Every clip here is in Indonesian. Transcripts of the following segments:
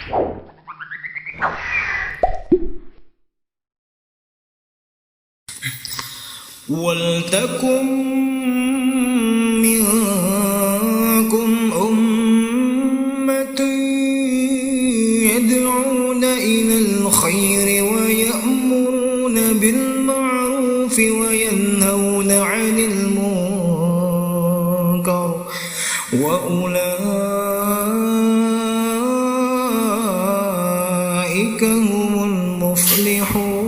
Waltakum minkum ummatun yad'una ilal khairi wa ya'muruna bil ma'rufi wa yanhauna 'anil munkar wa ulaika humul muflihun.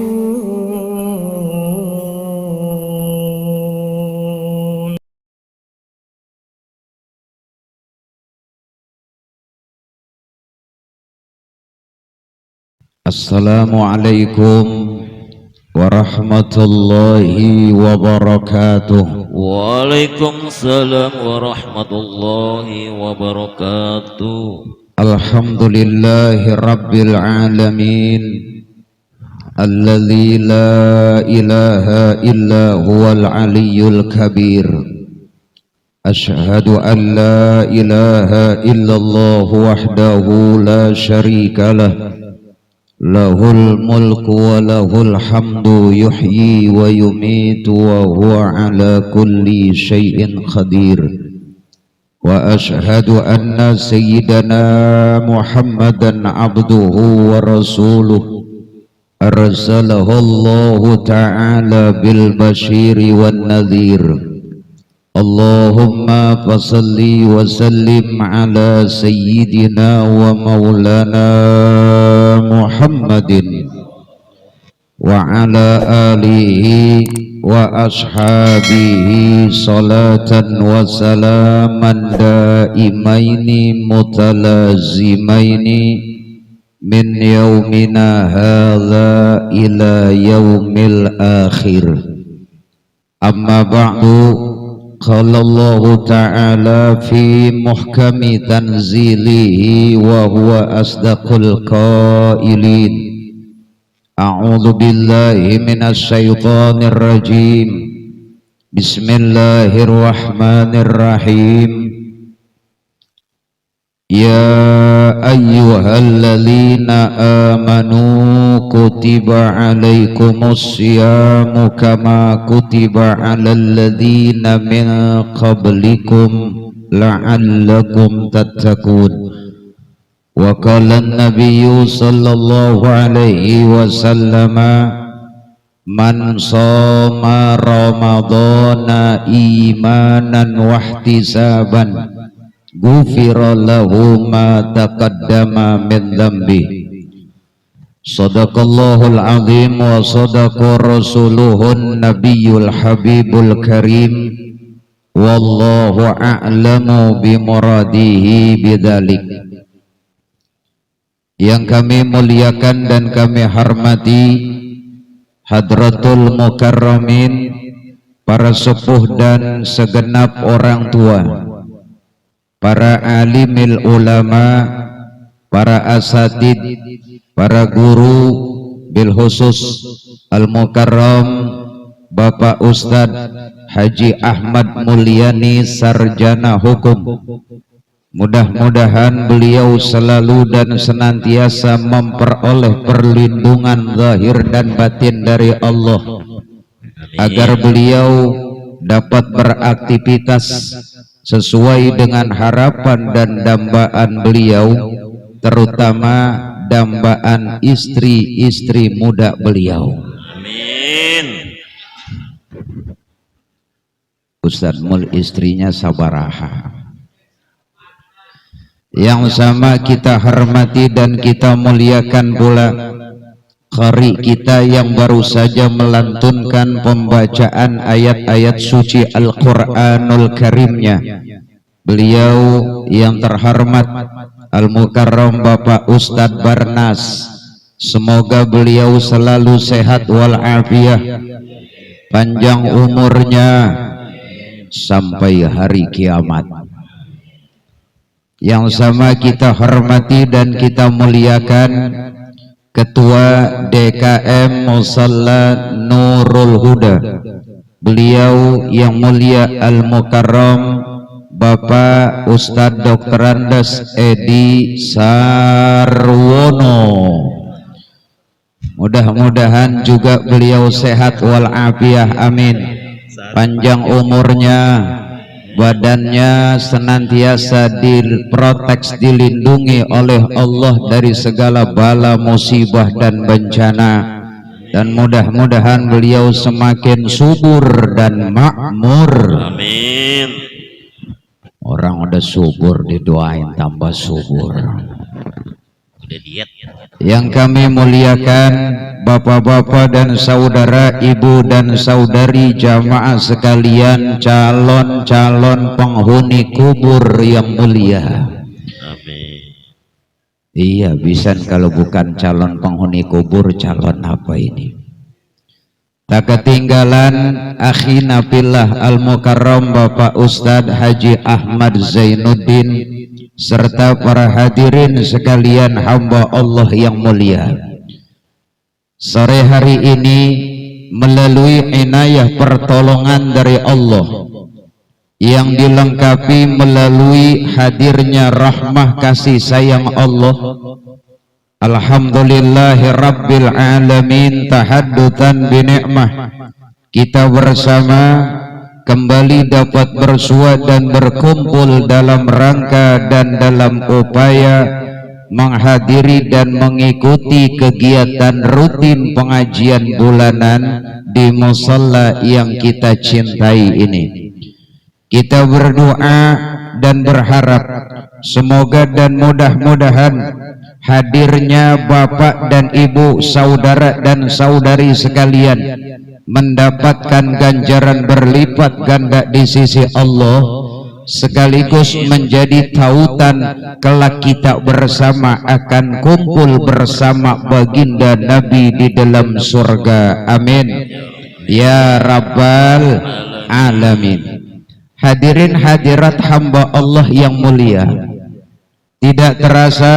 Assalamualaikum warahmatullahi wabarakatuh. Waalaikumsalam warahmatullahi wabarakatuh. Alhamdulillahi rabbil alamin, alladzi la ilaha illa huwal aliyyul kabir. Ashhadu an la ilaha illallah wahdahu la syarika lah, lahul mulku wa lahul hamdu yuhyi wa yumitu wa huwa ala kulli syai'in qadir. Wa ashhadu anna sayyidana Muhammadan abduhu wa rasuluh, arsalahu Allahu ta'ala bil bashiri wan nadhir. Allahumma fasalli wa sallim ala sayyidina wa maulana Muhammadin wa ala alihi wa ashabihi salatan wa salaman daimaini mutalazimaini min yaumina hadza ila yaumil akhir. Amma ba'du. Qala Allah Ta'ala fi muhkami tanzilihi wa huwa asdaqul qailin. A'udzu billahi minasy syaithanir rajim. Bismillahirrahmanirrahim. Ya ayyuhalladzina amanu kutiba alaikumus syiyamu kama kutiba alal ladzina min qablikum la'allakum tattaqun. Wa qala an-nabiyyu sallallahu alaihi wasallam, man shoma ramadhana imanan wa ihtisaban ghufira lahu ma taqaddama min dhanbi. Sadaqallahul azim wa sadaqa rasuluhun nabiyyul habibul karim. Wallahu a'lamu bimuradihi bidzalik. Yang kami muliakan dan kami hormati hadratul mukarramin, para sepuh dan segenap orang tua, para alimil ulama, para asatid, para guru, bil khusus al-mukarram Bapak Ustadz Haji Ahmad Mulyani Sarjana Hukum. Mudah-mudahan beliau selalu dan senantiasa memperoleh perlindungan zahir dan batin dari Allah, agar beliau dapat beraktivitas sesuai dengan harapan dan dambaan beliau, terutama dambaan istri-istri muda beliau. Amin. Ustadz Mul istrinya sabaraha. Yang sama kita hormati dan kita muliakan pula qari kita yang baru saja melantunkan pembacaan ayat-ayat suci Al-Quranul Karimnya. Beliau yang terhormat Al-Mukarram Bapak Ustadz Barnas, semoga beliau selalu sehat walafiat, panjang umurnya sampai hari kiamat. Yang sama kita hormati dan kita muliakan Ketua DKM Musalla Nurul Huda, beliau yang mulia Al-Mukarram Bapak Ustadz Dr. Andes Edi Sarwono. Mudah-mudahan juga beliau sehat walafiat, amin. Panjang umurnya, badannya senantiasa diprotek, dilindungi oleh Allah dari segala bala, musibah dan bencana, dan mudah-mudahan beliau semakin subur dan makmur, Amin. Orang udah subur didoain tambah subur. Udah diet. Yang kami muliakan bapak-bapak dan saudara, ibu dan saudari jamaah sekalian, calon-calon penghuni kubur yang mulia. Amin. Iya, bisa kalau bukan calon penghuni kubur, calon apa ini? Tak ketinggalan akhina fillah al-mukarram Bapak Ustadz Haji Ahmad Zainuddin serta para hadirin sekalian hamba Allah yang mulia. Sore hari ini melalui inayah pertolongan dari Allah yang dilengkapi melalui hadirnya rahmah kasih sayang Allah, alhamdulillahi rabbil alamin, tahaddutan binikmah, kita bersama kembali dapat bersua dan berkumpul dalam rangka dan dalam upaya menghadiri dan mengikuti kegiatan rutin pengajian bulanan di musalla yang kita cintai ini. Kita berdoa dan berharap semoga dan mudah-mudahan hadirnya bapak dan ibu, saudara dan saudari sekalian mendapatkan ganjaran berlipat ganda di sisi Allah, sekaligus menjadi tautan kelak kita bersama akan kumpul bersama baginda Nabi di dalam surga. Amin ya rabbal alamin. Hadirin hadirat hamba Allah yang mulia, tidak terasa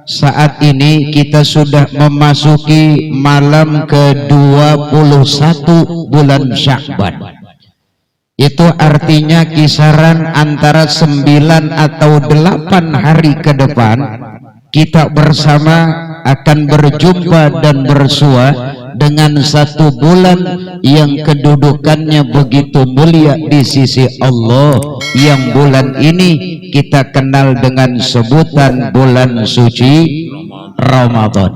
saat ini kita sudah memasuki malam ke-21 bulan Sya'ban. Itu artinya kisaran antara 9 atau 8 hari ke depan kita bersama akan berjumpa dan bersua dengan satu bulan yang kedudukannya begitu mulia di sisi Allah, yang bulan ini kita kenal dengan sebutan bulan suci Ramadan.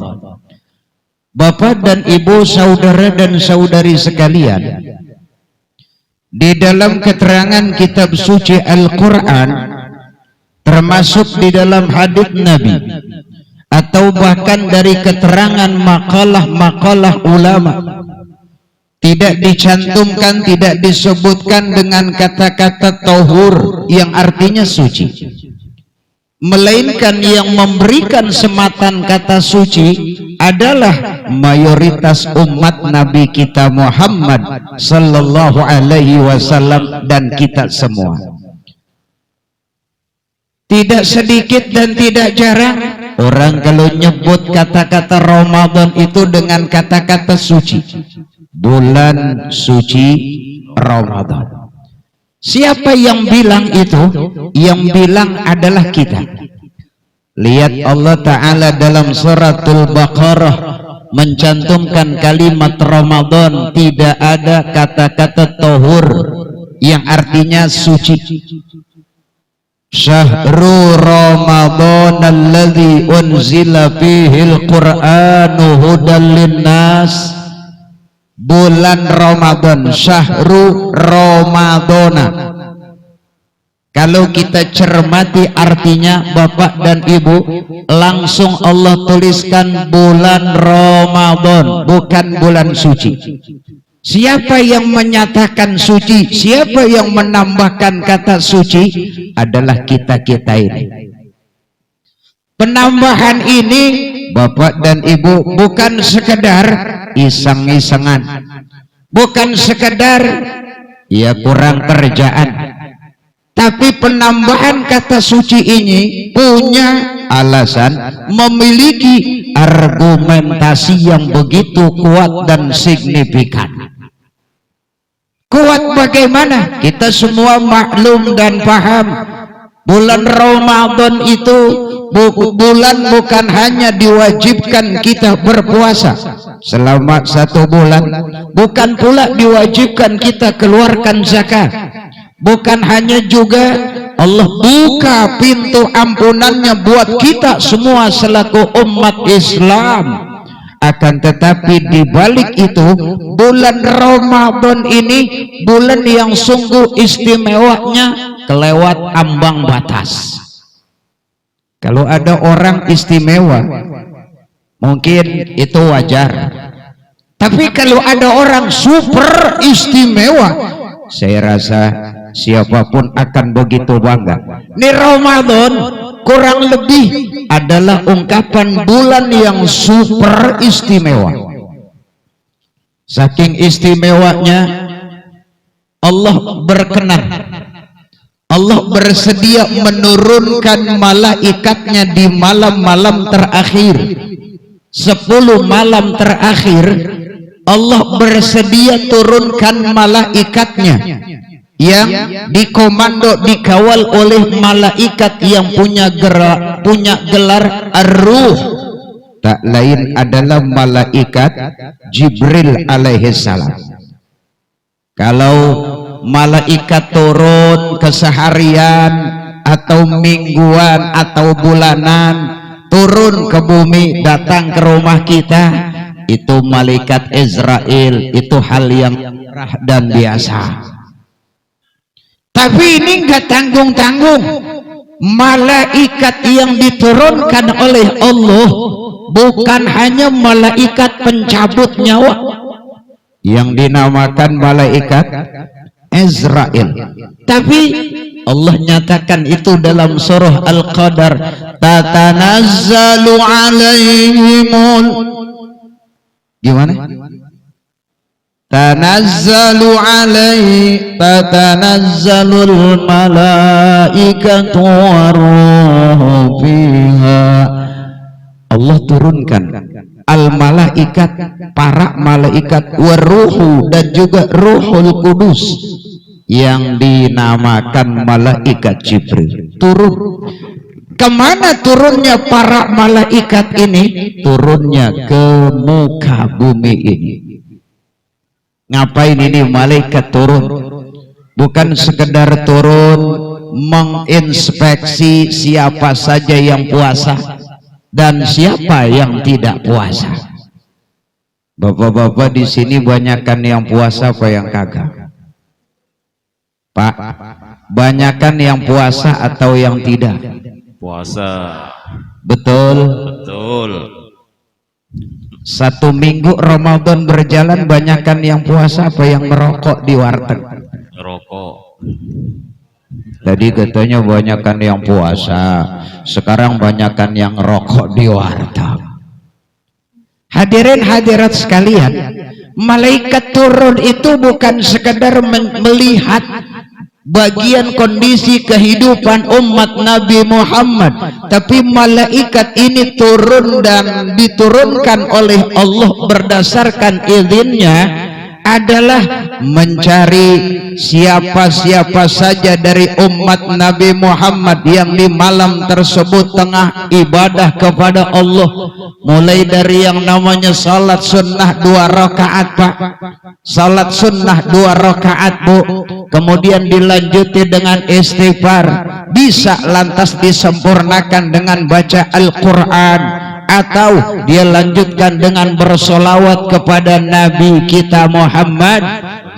Bapak dan ibu, saudara dan saudari sekalian, di dalam keterangan kitab suci Al-Quran, termasuk di dalam hadits Nabi, atau bahkan dari keterangan makalah-makalah ulama, tidak dicantumkan, tidak disebutkan dengan kata-kata tauhur yang artinya suci, melainkan yang memberikan sematan kata suci adalah mayoritas umat Nabi kita Muhammad sallallahu alaihi wasallam dan kita semua. Tidak sedikit dan tidak jarang orang kalau nyebut kata-kata Ramadan itu dengan kata-kata suci, bulan suci Ramadan. Siapa yang bilang itu? Yang bilang adalah kita. Lihat Allah Ta'ala dalam suratul Baqarah mencantumkan kalimat Ramadan, tidak ada kata-kata tahur yang artinya suci. Syahrul Ramadan alladzi unzila fihil Qur'anu hudan linnas. Bulan Ramadan, syahrul Ramadana. Kalau kita cermati artinya Bapak dan Ibu, langsung Allah tuliskan bulan Ramadan, bukan bulan suci. Siapa yang menyatakan suci, siapa yang menambahkan kata suci adalah kita-kita ini. Penambahan ini Bapak dan Ibu bukan sekedar iseng-isengan, bukan sekedar ya kurang kerjaan, tapi penambahan kata suci ini punya alasan, memiliki argumentasi yang begitu kuat dan signifikan. kuat bagaimana? Kita semua maklum dan paham, bulan Ramadan itu bulan bukan hanya diwajibkan kita berpuasa selama 1 bulan, bukan pula diwajibkan kita keluarkan zakat, bukan hanya juga Allah buka pintu ampunannya buat kita semua selaku umat Islam. Akan tetapi di balik itu, bulan Ramadan ini bulan yang sungguh istimewanya kelewat ambang batas. Kalau ada orang istimewa mungkin itu wajar, tapi kalau ada orang super istimewa, saya rasa siapapun akan begitu bangga. Ini Ramadan kurang lebih adalah ungkapan bulan yang super istimewa. Saking istimewanya, Allah berkenan, Allah bersedia menurunkan malaikatnya di malam-malam terakhir. 10 malam terakhir Allah bersedia turunkan malaikatnya yang dikomando, dikawal oleh malaikat yang punya gelar Ar-Ruh, tak lain adalah malaikat Jibril alaihi salam. Kalau malaikat turun keseharian atau mingguan atau bulanan, turun ke bumi, datang ke rumah kita, itu malaikat Israel, itu hal yang murah dan biasa. Tapi ini enggak tanggung-tanggung. Malaikat yang diturunkan oleh Allah bukan hanya malaikat pencabut nyawa yang dinamakan malaikat Israel, tapi Allah nyatakan itu dalam surah Al-Qadar, tatanazzalu alaihimul, gimana? Tanazzalul malaikatu waruhu fiha. Allah turunkan al-malaikat, para malaikat, waruhu, dan juga Ruhul Kudus yang dinamakan malaikat Jibril. Turun. Kemana turunnya para malaikat ini? Turunnya ke muka bumi ini. Ngapain ini malaikat turun? Bukan sekedar turun menginspeksi siapa saja yang puasa dan siapa yang tidak puasa. Bapak-bapak di sini banyakan yang puasa apa yang kagak? Pak, banyakan yang puasa atau yang tidak? Puasa. Betul. Betul. 1 minggu Ramadan berjalan, banyakan yang puasa apa yang merokok di warteg? Rokok. Tadi katanya banyakan yang puasa, sekarang banyakan yang rokok di warteg. Hadirin hadirat sekalian, malaikat turun itu bukan sekedar melihat bagian kondisi kehidupan umat Nabi Muhammad, tapi malaikat ini turun dan diturunkan oleh Allah berdasarkan izinnya adalah mencari siapa-siapa saja dari umat Nabi Muhammad yang di malam tersebut tengah ibadah kepada Allah, mulai dari yang namanya salat sunnah 2 rakaat Pak, salat sunnah 2 rakaat Bu, kemudian dilanjuti dengan istighfar, bisa lantas disempurnakan dengan baca Al-Quran, atau dia lanjutkan dengan bersolawat kepada Nabi kita Muhammad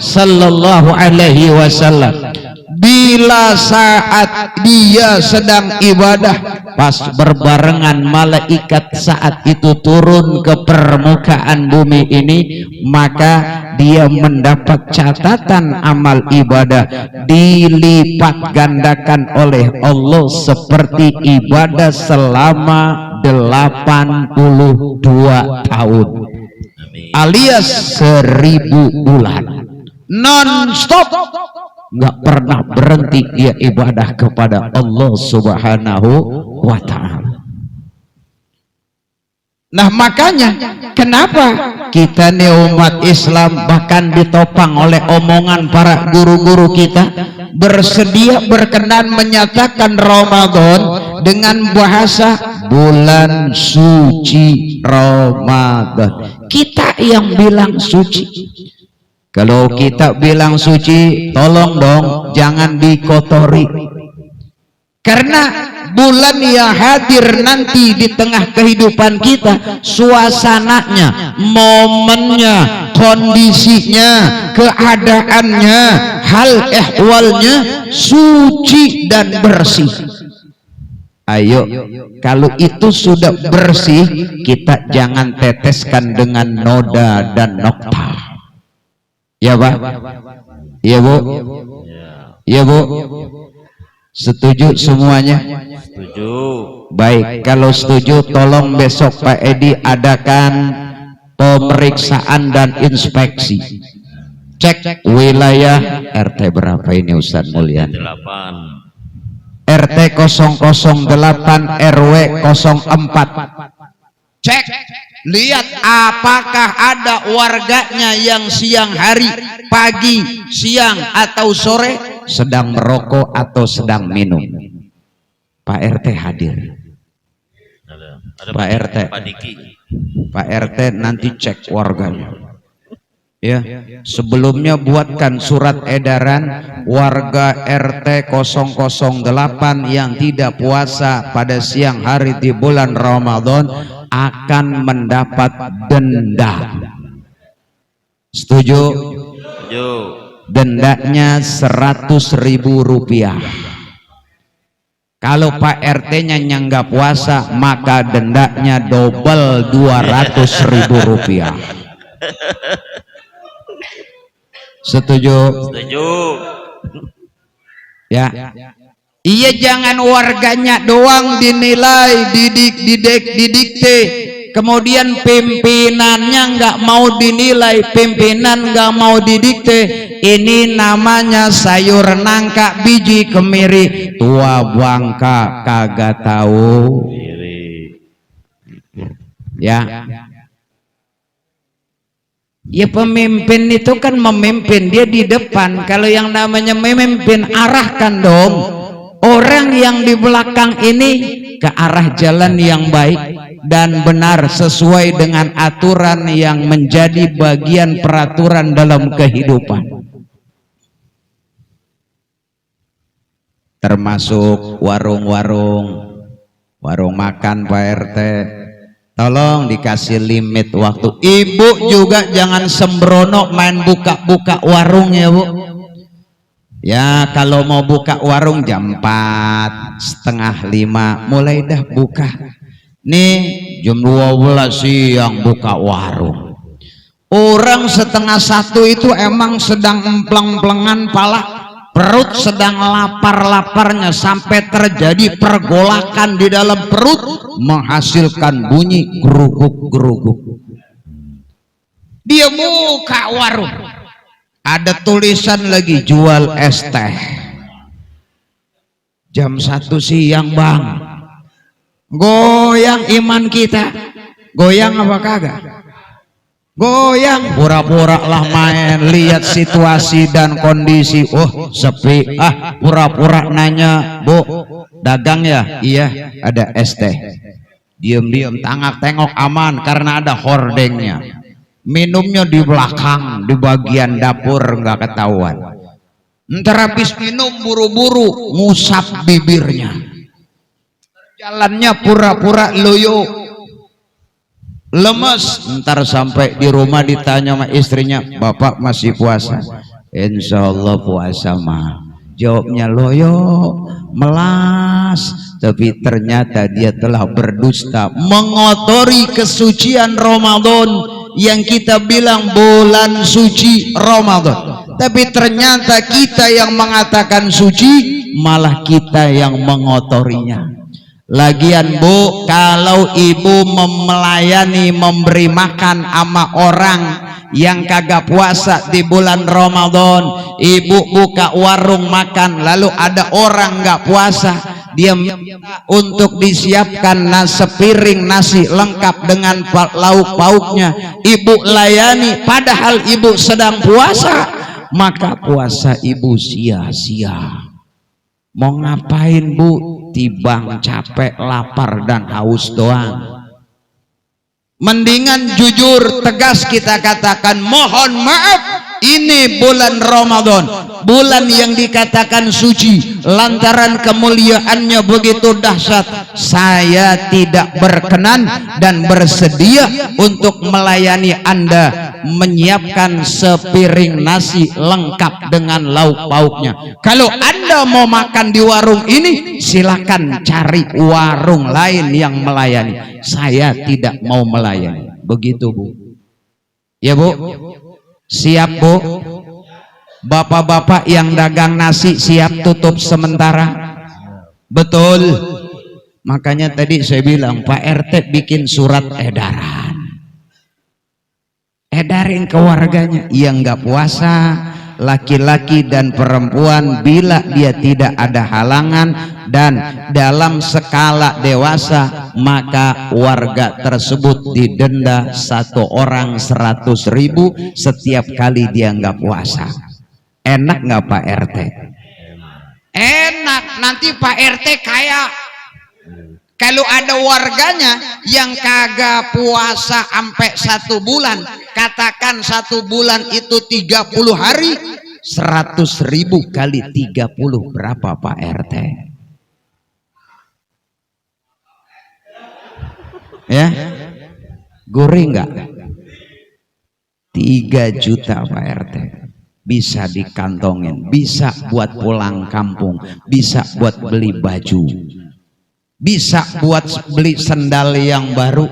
sallallahu alaihi wasallam. Bila saat dia sedang ibadah, pas berbarengan malaikat saat itu turun ke permukaan bumi ini, maka dia mendapat catatan amal ibadah dilipat gandakan oleh Allah seperti ibadah selama 82 tahun, alias 1000 bulan non-stop, nggak pernah berhenti dia ibadah kepada Allah Subhanahu wa ta'ala. Nah makanya kenapa kita nih umat Islam bahkan ditopang oleh omongan para guru-guru kita bersedia berkenan menyatakan Ramadan dengan bahasa bulan suci Ramadan. Kita yang bilang suci. Kalau kita bilang suci, tolong dong jangan dikotori. Karena bulan yang hadir nanti di tengah kehidupan kita, suasananya, momennya, kondisinya, keadaannya, hal ehwalnya suci dan bersih. Ayo, kalau itu sudah bersih, kita jangan teteskan dengan noda dan nokta. Ya Pak? Ya Bu? Ya Bu? Setuju semuanya? Setuju. Baik, kalau setuju tolong besok Pak Edi adakan pemeriksaan dan inspeksi. Cek wilayah RT berapa ini Ustaz Mulyan? 8. RT 008 RW 04. Cek, lihat apakah ada warganya yang siang hari, pagi, siang atau sore sedang merokok atau sedang minum. Pak RT hadir. Ada Pak RT. Pak Diki. Pak RT nanti cek warganya. Ya, sebelumnya buatkan surat edaran warga RT 008 yang tidak puasa pada siang hari di bulan Ramadan akan mendapat denda. Setuju? Setuju. Dendanya Rp100.000. Kalau Pak RT-nya yang nggak puasa, maka dendanya double Rp200.000. Setuju? Setuju. Ya. Iya, jangan warganya doang dinilai, didikte, kemudian pimpinannya nggak mau dinilai, pimpinan nggak mau didikte. Ini namanya sayur nangka biji kemiri, tua bangka kagak tahu. Ya. Ya pemimpin itu kan memimpin, dia di depan. Kalau yang namanya memimpin, arahkan dong orang yang di belakang ini ke arah jalan yang baik dan benar sesuai dengan aturan yang menjadi bagian peraturan dalam kehidupan. Termasuk warung-warung, warung makan Pak RT. Tolong dikasih limit waktu. Ibu juga jangan sembrono main buka-buka warung ya Bu. Ya kalau mau buka warung jam 4, setengah 5 mulai dah buka. Nih jam 12 siang buka warung. Orang setengah 1 itu emang sedang empleng-plengan pala, perut sedang lapar-laparnya sampai terjadi pergolakan di dalam perut menghasilkan bunyi geruguk-geruguk. Dia buka warung, ada tulisan lagi jual es teh. Jam 1 siang Bang. Goyang iman kita. Goyang apa kagak? Goyang, pura-pura lah main, lihat situasi dan kondisi. Oh sepi, pura-pura nanya, Bu dagang ya? Iya, ada es teh. Diam-diam tengok aman karena ada hordengnya. Minumnya di belakang, di bagian dapur nggak ketahuan. Ntar habis minum buru-buru ngusap bibirnya. Jalannya pura-pura loyo, lemes. Ntar sampai di rumah ditanya sama istrinya, Bapak masih puasa? Insya Allah puasa mah. Jawabnya loyo, melas. Tapi ternyata dia telah berdusta, mengotori kesucian Ramadan yang kita bilang bulan suci Ramadan. Tapi ternyata kita yang mengatakan suci, malah kita yang mengotorinya. Lagian Bu, kalau ibu melayani, memberi makan sama orang yang kagak puasa di bulan Ramadan, ibu buka warung makan lalu ada orang nggak puasa, dia minta untuk disiapkan sepiring nasi lengkap dengan lauk pauknya, ibu layani padahal ibu sedang puasa, maka puasa ibu sia-sia. Mau ngapain bu? Tibang capek, lapar dan haus doang. Mendingan jujur tegas kita katakan, mohon maaf, ini bulan Ramadan, bulan yang dikatakan suci, lantaran kemuliaannya begitu dahsyat, saya tidak berkenan dan bersedia untuk melayani Anda, menyiapkan sepiring nasi lengkap dengan lauk pauknya. Kalau Anda mau makan di warung ini, silakan cari warung lain yang melayani, saya tidak mau melayani. Begitu bu. Ya bu, siap bu? Bapak-bapak yang dagang nasi siap tutup sementara? Betul. Makanya tadi saya bilang Pak RT bikin surat edaran, edarin ke warganya yang nggak puasa, laki-laki dan perempuan, bila dia tidak ada halangan dan dalam skala dewasa, maka warga tersebut didenda 1 orang 100.000 setiap kali dia nggak puasa. Enak nggak Pak RT? Enak. Nanti Pak RT kaya. Kalau ada warganya yang kagak puasa sampai 1 bulan, katakan 1 bulan itu 30 hari, 100.000 kali 30 berapa Pak RT? Ya, goreng nggak? 3 juta Pak RT. Bisa dikantongin, bisa buat pulang kampung, bisa buat beli baju, bisa buat beli sendal yang baru.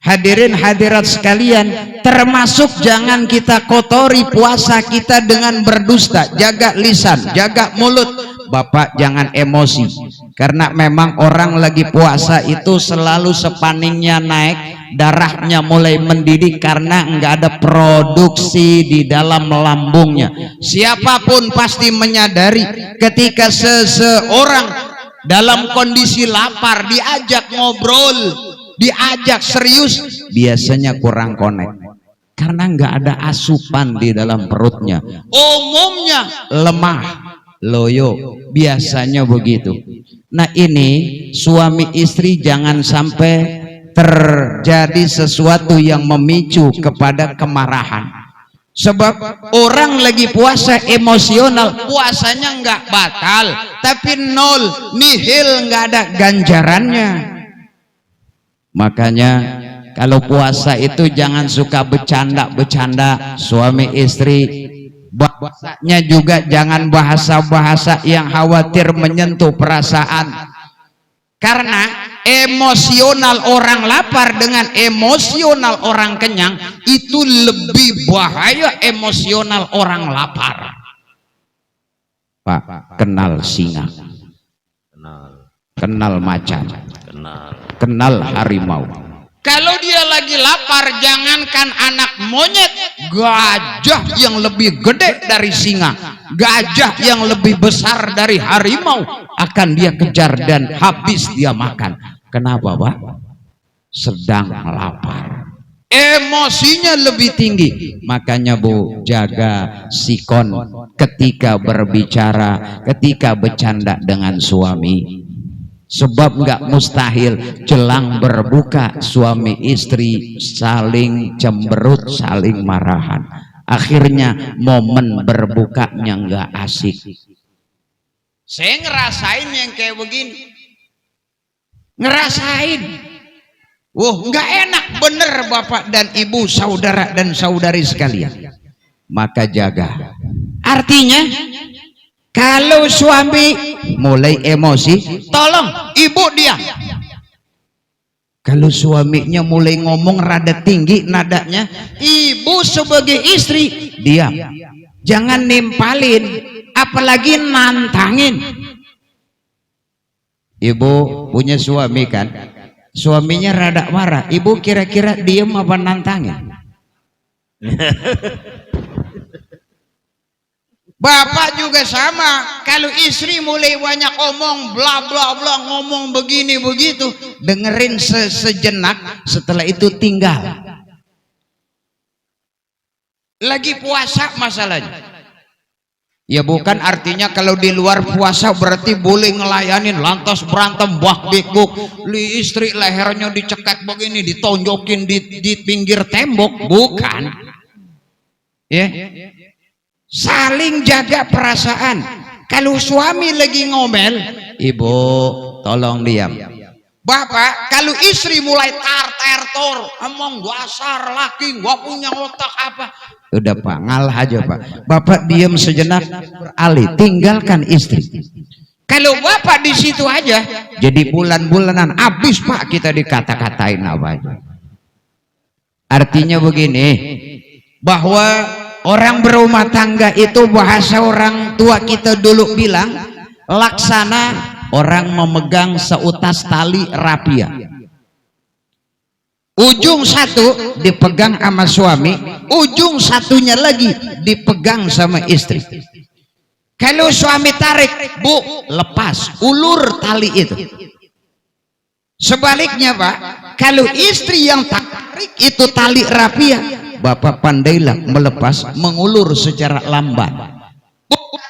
Hadirin hadirat sekalian, termasuk jangan kita kotori puasa kita dengan berdusta. Jaga lisan, jaga mulut. Bapak jangan emosi, karena memang orang lagi puasa itu selalu sepaningnya naik, darahnya mulai mendidih karena enggak ada produksi di dalam lambungnya. Siapapun pasti menyadari ketika seseorang dalam kondisi lapar diajak ngobrol, diajak serius, biasanya kurang connect karena nggak ada asupan di dalam perutnya. Umumnya lemah, loyo, biasanya begitu. Nah ini suami istri jangan sampai terjadi sesuatu yang memicu kepada kemarahan. Sebab orang lagi puasa emosional, puasanya nggak batal, tapi nol, nihil, nggak ada ganjarannya. Makanya kalau puasa itu jangan suka bercanda-bercanda suami istri. Bahasanya juga jangan bahasa-bahasa yang khawatir menyentuh perasaan. Karena emosional orang lapar dengan emosional orang kenyang itu lebih bahaya emosional orang lapar. Pak, kenal singa, kenal macan, kenal harimau. Kalau dia lagi lapar, jangankan anak monyet, gajah yang lebih gede dari singa, gajah yang lebih besar dari harimau akan dia kejar dan habis dia makan. Kenapa Pak? Sedang lapar, emosinya lebih tinggi. Makanya Bu, jaga sikon ketika berbicara, ketika bercanda dengan suami. Sebab nggak mustahil jelang berbuka suami istri saling cemberut, saling marahan. Akhirnya momen berbukanya nggak asik. Saya ngerasain yang kayak begini, ngerasain. Nggak enak bener Bapak dan Ibu, saudara dan saudari sekalian. Maka jaga. Artinya kalau suami mulai emosi, tolong ibu diam. Kalau suaminya mulai ngomong rada tinggi nadanya, ibu sebagai istri diam. Jangan nimpalin, apalagi nantangin. Ibu punya suami kan, suaminya rada marah, ibu kira-kira diam apa nantangin? Bapak juga sama, kalau istri mulai banyak omong bla bla bla, ngomong begini begitu, dengerin sejenak, setelah itu tinggal. Lagi puasa masalahnya. Ya bukan artinya kalau di luar puasa berarti boleh ngelayanin, lantas berantem bak bikbuk, li istri lehernya dicekat begini, ditonjokin di pinggir tembok, bukan. Ya. Saling jaga perasaan. Kalau suami lagi ngomel, ibu tolong diam. Bapak, kalau istri mulai tar-tor, emang dasar laki gak punya otak apa, udah Pak, ngalah aja Pak. Bapak diam sejenak, beralih, tinggalkan istri. Kalau bapak di situ aja, jadi bulan-bulanan habis Pak kita dikata-katain apa aja. Artinya begini, bahwa orang berumah tangga itu bahasa orang tua kita dulu bilang, laksana orang memegang seutas tali rapia. Ujung satu dipegang sama suami, ujung satunya lagi dipegang sama istri. Kalau suami tarik, bu, lepas, ulur tali itu. Sebaliknya Pak, kalau istri yang tarik itu tali rapia, bapak pandailah melepas, mengulur secara lamban.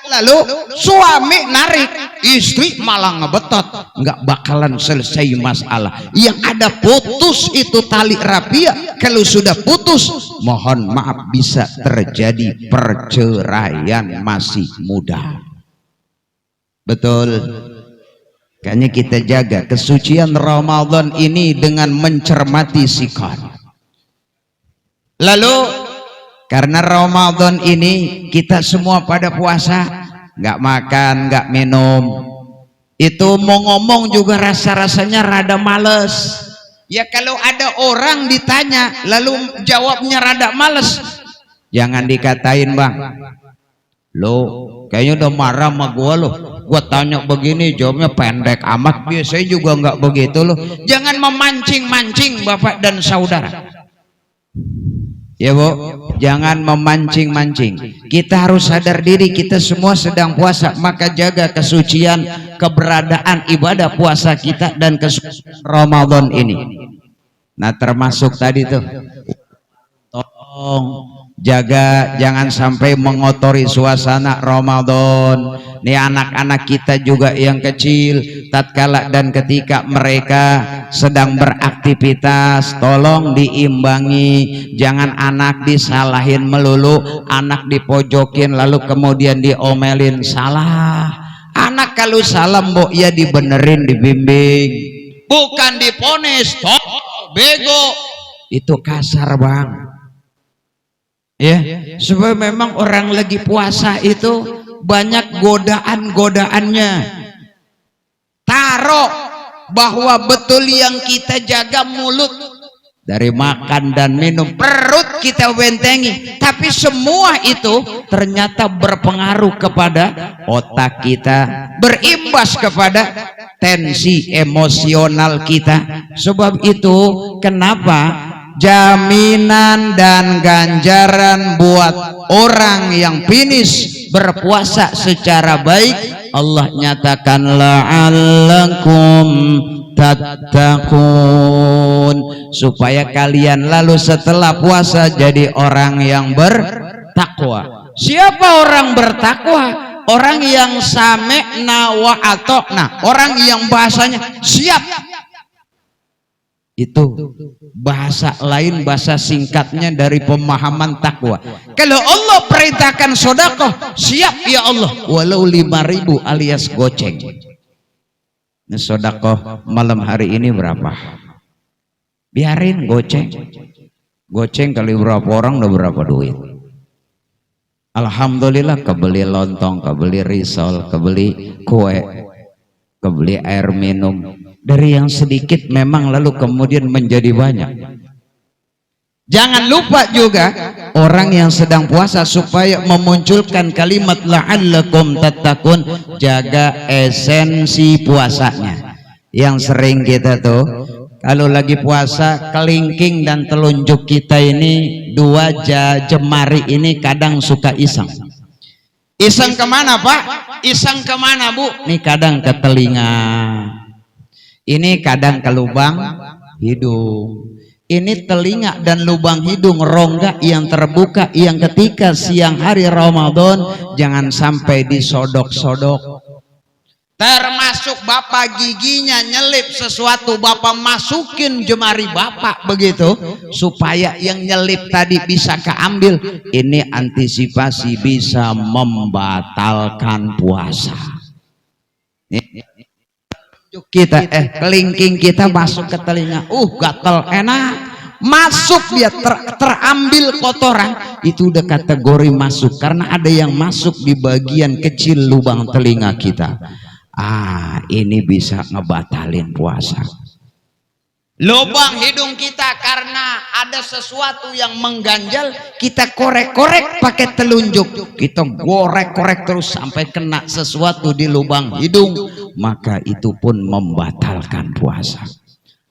Lalu suami narik, istri malah ngebetot, nggak bakalan selesai masalah. Yang ada putus itu tali rapia. Kalau sudah putus, mohon maaf bisa terjadi perceraian masih muda. Betul. Kayaknya kita jaga kesucian Ramadan ini dengan mencermati sikap. Lalu karena Ramadan ini kita semua pada puasa, nggak makan, nggak minum. Itu mau ngomong juga rasa-rasanya rada males. Ya kalau ada orang ditanya lalu jawabnya rada males, jangan dikatain bang, lo kayaknya udah marah sama gua lo. Gua tanya begini jawabnya pendek amat, biasanya juga nggak begitu lo. Jangan memancing-mancing bapak dan saudara. Ya bu, jangan memancing-mancing. Kita harus sadar diri, kita semua sedang puasa, maka jaga kesucian keberadaan ibadah puasa kita dan kesucian Ramadan ini. Nah termasuk tadi tuh, tolong jaga jangan sampai mengotori suasana Ramadan. Nih anak-anak kita juga yang kecil, tatkala dan ketika mereka sedang beraktivitas, tolong diimbangi. Jangan anak disalahin melulu, anak dipojokin lalu kemudian diomelin. Salah. Anak kalau salah mbok ya dibenerin, dibimbing, bukan diponis. Bego itu kasar bang. Ya, sebab memang orang lagi puasa itu banyak godaan-godaannya. Taruh bahwa betul yang kita jaga mulut dari makan dan minum, perut kita bentengi, tapi semua itu ternyata berpengaruh kepada otak kita, berimbas kepada tensi emosional kita. Sebab itu kenapa jaminan dan ganjaran buat orang yang finish berpuasa secara baik, Allah nyatakan la'allakum tattaqun, supaya kalian lalu setelah puasa jadi orang yang bertakwa. Siapa orang bertakwa? Orang yang sami'na wa ata'na, orang yang bahasanya siap. Itu bahasa lain, bahasa singkatnya dari pemahaman takwa. Kalau Allah perintahkan sedekah, siap ya Allah, walau 5.000 alias goceng. Nah, sedekah malam hari ini berapa? Biarin goceng. Goceng kali berapa orang udah berapa duit. Alhamdulillah kebeli lontong, kebeli risol, kebeli kue, kebeli air minum. Dari yang sedikit memang lalu kemudian menjadi banyak. Jangan lupa juga orang yang sedang puasa supaya memunculkan kalimat la'allakum tattaqun, jaga esensi puasanya. Yang sering kita tuh kalau lagi puasa kelingking dan telunjuk kita ini, dua jemari ini kadang suka iseng. Iseng kemana Pak? Iseng kemana Bu? Nih kadang ke telinga, ini kadang ke lubang hidung. Ini telinga dan lubang hidung, rongga yang terbuka yang ketika siang hari Ramadan jangan sampai disodok-sodok. Termasuk bapak giginya nyelip sesuatu, bapak masukin jemari bapak begitu, supaya yang nyelip tadi bisa keambil. Ini antisipasi bisa membatalkan puasa. Kita kelingking kita masuk ke telinga, gatal enak, masuk dia terambil kotoran, itu udah kategori masuk, karena ada yang masuk di bagian kecil lubang telinga kita. Ini bisa ngebatalin puasa. Lubang hidung kita karena ada sesuatu yang mengganjal, kita korek-korek pakai telunjuk, kita gorek-korek terus sampai kena sesuatu di lubang hidung, maka itu pun membatalkan puasa.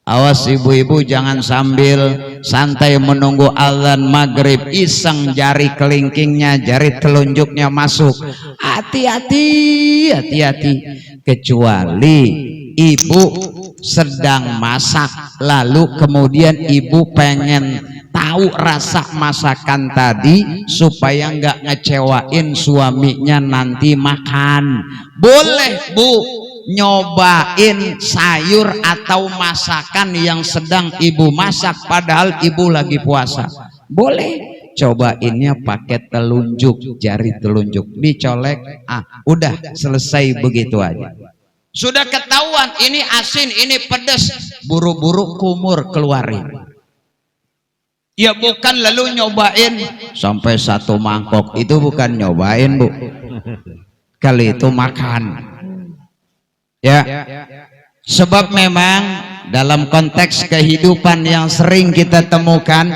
Awas ibu-ibu, jangan sambil santai menunggu azan maghrib iseng jari kelingkingnya, jari telunjuknya masuk. Hati-hati, hati-hati. Kecuali ibu sedang masak, lalu kemudian ibu pengen tahu rasa masakan tadi supaya nggak ngecewain suaminya nanti makan. Boleh Bu nyobain sayur atau masakan yang sedang ibu masak padahal ibu lagi puasa. Boleh. Cobainnya pakai telunjuk, jari telunjuk dicolek, udah selesai begitu aja. Sudah ketahuan ini asin, ini pedas, buru-buru kumur keluarin. Ya bukan lalu nyobain sampai 1 mangkok, itu bukan nyobain Bu, kali itu makan. Ya, sebab memang dalam konteks kehidupan yang sering kita temukan,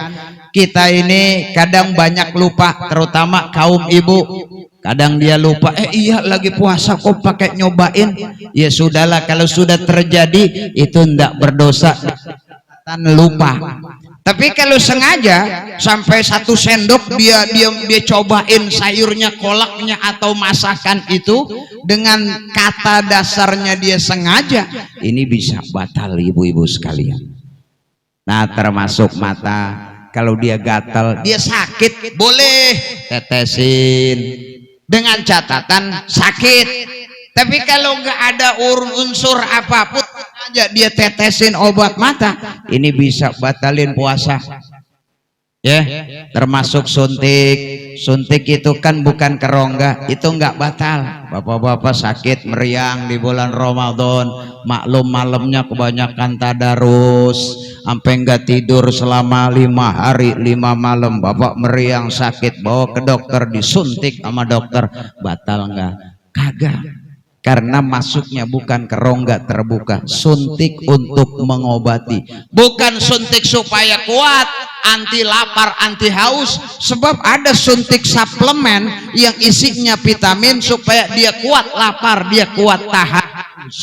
kita ini kadang banyak lupa, terutama kaum ibu. Kadang dia lupa, iya lagi puasa kok pakai nyobain. Ya sudahlah, kalau sudah terjadi itu ndak berdosa, dan lupa. Tapi kalau sengaja sampai 1 sendok dia cobain sayurnya, kolaknya atau masakan itu dengan kata dasarnya dia sengaja, ini bisa batal ibu-ibu sekalian. Nah, termasuk mata. Kalau dia gatal, dia sakit, boleh tetesin dengan catatan sakit. Tapi kalau nggak ada unsur apapun aja dia tetesin obat mata, ini bisa batalin puasa. Ya, termasuk suntik. Suntik itu kan bukan kerongga, itu nggak batal. Bapak-bapak sakit meriang di bulan Ramadan, maklum malamnya kebanyakan tadarus, sampai nggak tidur selama 5 hari 5 malam. Bapak meriang sakit, bawa ke dokter, disuntik sama dokter, batal nggak? Kagak. Karena masuknya bukan ke rongga terbuka, suntik untuk mengobati, bukan suntik supaya kuat, anti lapar, anti haus. Sebab ada suntik suplemen yang isinya vitamin supaya dia kuat lapar, dia kuat tahan haus.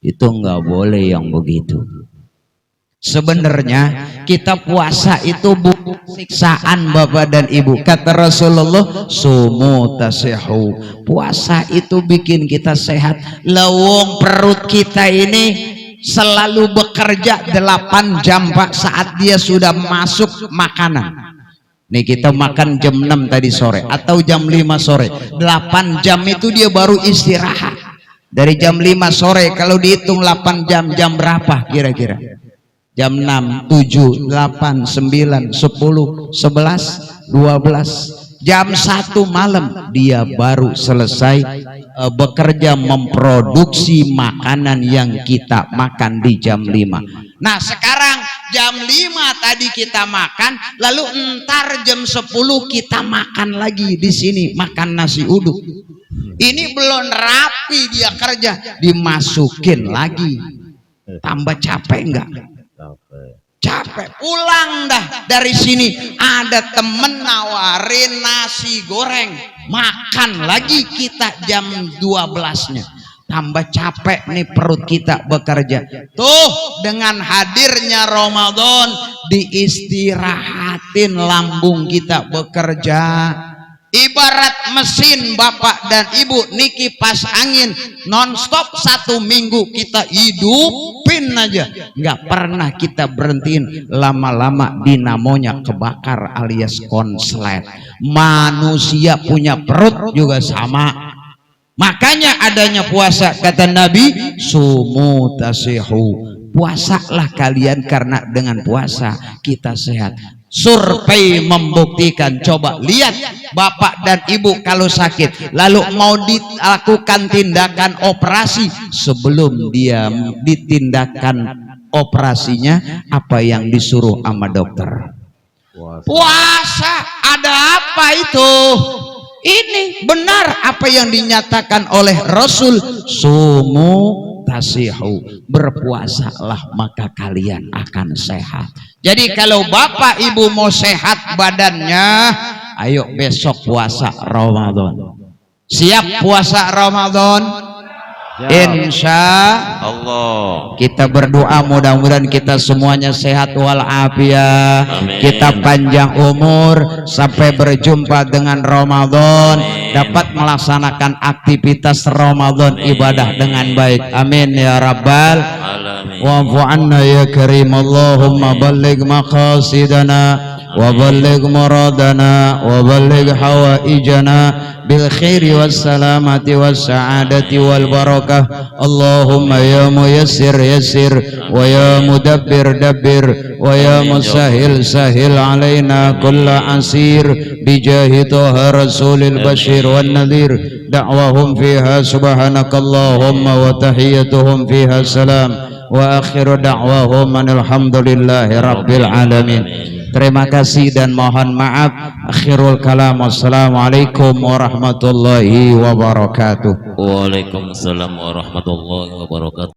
Itu nggak boleh yang begitu. Sebenarnya kita puasa itu bukan siksaan Bapak dan Ibu. Kata Rasulullah, sumu tasihu. Puasa itu bikin kita sehat. Lawang perut kita ini selalu bekerja 8 jam Pak, saat dia sudah masuk makanan. Nih kita makan jam 6 tadi sore atau jam 5 sore, 8 jam itu dia baru istirahat. Dari jam 5 sore kalau dihitung 8 jam, jam berapa kira-kira? Jam 6, 7, 8, 9, 10, 11, 12, jam 1 malam dia baru selesai bekerja memproduksi makanan yang kita makan di jam 5. Nah sekarang jam 5 tadi kita makan, lalu entar jam 10 kita makan lagi di sini, makan nasi uduk. Ini belum rapi dia kerja, dimasukin lagi. Tambah capek enggak? Capek, pulang dah dari sini, ada temen nawarin nasi goreng, makan lagi kita jam 12-nya. Tambah capek nih perut kita bekerja. Tuh dengan hadirnya Ramadan, diistirahatin lambung kita bekerja. Ibarat mesin bapak dan ibu niki pas angin nonstop 1 minggu kita hidupin aja, nggak pernah kita berhentiin. Lama-lama dinamonya kebakar alias konslet. Manusia punya perut juga sama. Makanya adanya puasa, kata Nabi, sumu tasihu, puasalah kalian karena dengan puasa kita sehat. Survei membuktikan, coba lihat bapak dan ibu kalau sakit lalu mau dilakukan tindakan operasi, sebelum dia ditindakkan operasinya apa yang disuruh sama dokter? Puasa. Ada apa itu? Ini benar apa yang dinyatakan oleh Rasul, sumu tasihu, berpuasalah maka kalian akan sehat. Jadi kalau bapak ibu mau sehat badannya, ayo besok puasa Ramadan. Siap puasa Ramadan? Insya Allah. Kita berdoa mudah-mudahan kita semuanya sehat walafiat, kita panjang umur sampai berjumpa dengan Ramadan, dapat melaksanakan aktivitas Ramadan ibadah dengan baik. Amin ya rabbal alamin. Wa'fu anna ya karim. Allahumma balligh maqasidana wa balligh muradana wa balligh hawaijana bil khairi was salamati was sa'adati wal barakah. Allahumma ya muyassir yassir wa ya mudabbir dabbir wa ya musahil sahil alaina kulla asir bijahi toha rasulil bashir wan nadhir. Da'wahum fiha subhanakallahumma wa tahiyyatuhum fiha salam wa akhiru da'wahum alhamdulillahi rabbil alamin. Terima kasih dan mohon maaf. Akhirul kalam. Wassalamualaikum warahmatullahi wabarakatuh. Waalaikumsalam warahmatullahi wabarakatuh.